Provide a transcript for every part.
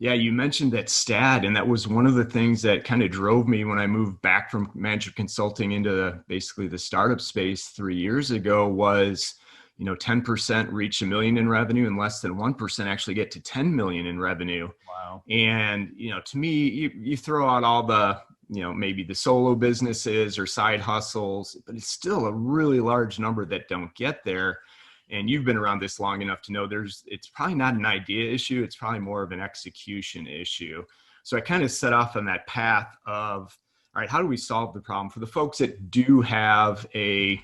Yeah, you mentioned that stat, and that was one of the things that kind of drove me when I moved back from management consulting into basically the startup space 3 years ago was, 10% reach a million in revenue and less than 1% actually get to 10 million in revenue. Wow. And, to me, you throw out all the, maybe the solo businesses or side hustles, but it's still a really large number that don't get there. And you've been around this long enough to know it's probably not an idea issue. It's probably more of an execution issue. So I kind of set off on that path of, all right, how do we solve the problem for the folks that do have a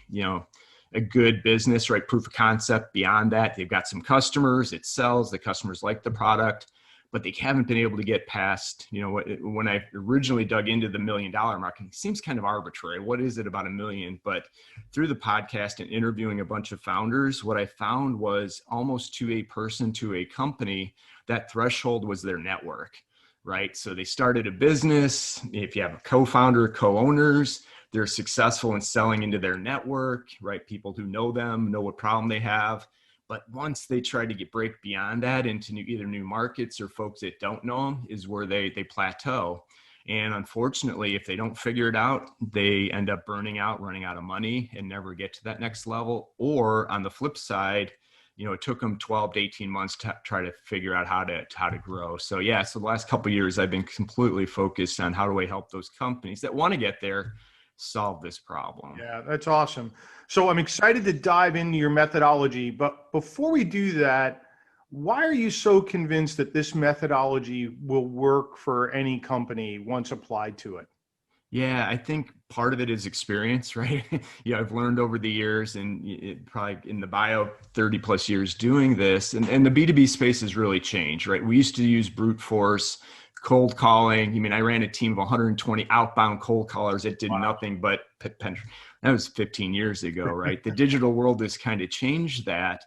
good business, right? Proof of concept beyond that. They've got some customers, it sells, the customers like the product, but they haven't been able to get past, when I originally dug into the $1 million mark, it seems kind of arbitrary. What is it about a million? But through the podcast and interviewing a bunch of founders, what I found was almost to a person, to a company, that threshold was their network, right? So they started a business. If you have a co-founder, co-owners, they're successful in selling into their network, right? People who know them, know what problem they have. But once they try to break beyond that into either new markets or folks that don't know them is where they plateau. And unfortunately, if they don't figure it out, they end up burning out, running out of money and never get to that next level. Or on the flip side, it took them 12 to 18 months to try to figure out how to grow. So yeah, so the last couple of years, I've been completely focused on how do I help those companies that want to get there solve this problem. Yeah, that's awesome. So I'm excited to dive into your methodology, but before we do that, why are you so convinced that this methodology will work for any company once applied to it? Yeah, I think part of it is experience, right? I've learned over the years and probably in the bio 30 plus years doing this, and the B2B space has really changed, right? We used to use brute force, cold calling. I ran a team of 120 outbound cold callers that did Wow. nothing but that was 15 years ago, right? The digital world has kind of changed that.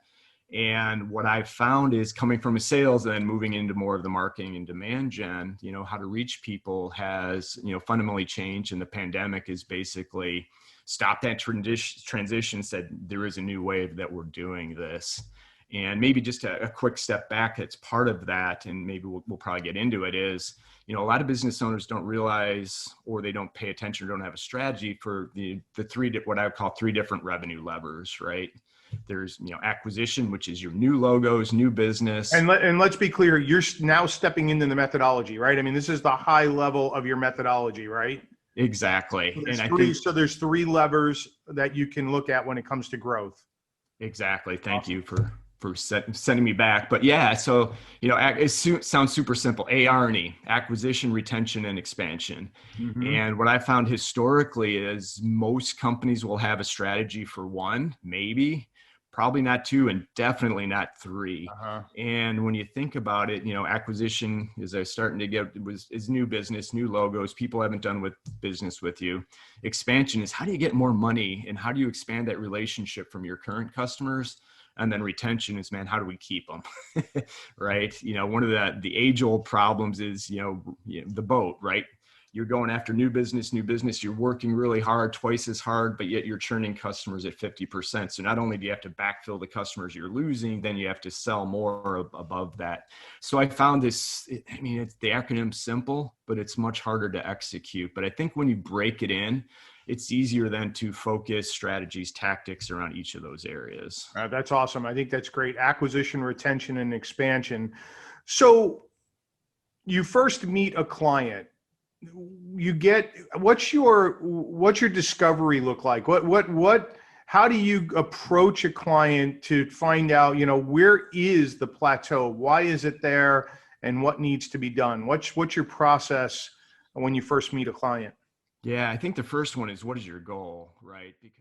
And what I've found is coming from a sales and then moving into more of the marketing and demand gen, how to reach people has, fundamentally changed. And the pandemic is basically stopped that transition, said there is a new way that we're doing this. And maybe just a quick step back that's part of that, and maybe we'll probably get into it, is, a lot of business owners don't realize, or they don't pay attention, or don't have a strategy for the three, what I would call three different revenue levers, right? There's, acquisition, which is your new logos, new business. And let's be clear, you're now stepping into the methodology, right? I mean, this is the high level of your methodology, right? Exactly. There's And I three, think, so there's three levers that you can look at when it comes to growth. exactly. Thank Awesome. you for sending me back. But yeah, so, sounds super simple. A-R-N-E, acquisition, retention, and expansion. Mm-hmm. And what I found historically is most companies will have a strategy for one, maybe, probably not two, and definitely not three. Uh-huh. And when you think about it, acquisition is starting to is new business, new logos. People haven't done business with you. Expansion is how do you get more money and how do you expand that relationship from your current customers? And then retention is, man, how do we keep them? Right. One of the age old problems is, the boat, right? You're going after new business, you're working really hard, twice as hard, but yet you're churning customers at 50%. So not only do you have to backfill the customers you're losing, then you have to sell more above that. So I found this, it's the acronym's simple, but it's much harder to execute. But I think when you break it in, it's easier then to focus strategies, tactics around each of those areas. That's awesome. I think that's great. Acquisition, retention, and expansion. So you first meet a client. You get what's your discovery look like? How do you approach a client to find out, where is the plateau? Why is it there? And what needs to be done? What's your process when you first meet a client? Yeah, I think the first one is, what is your goal, right? Because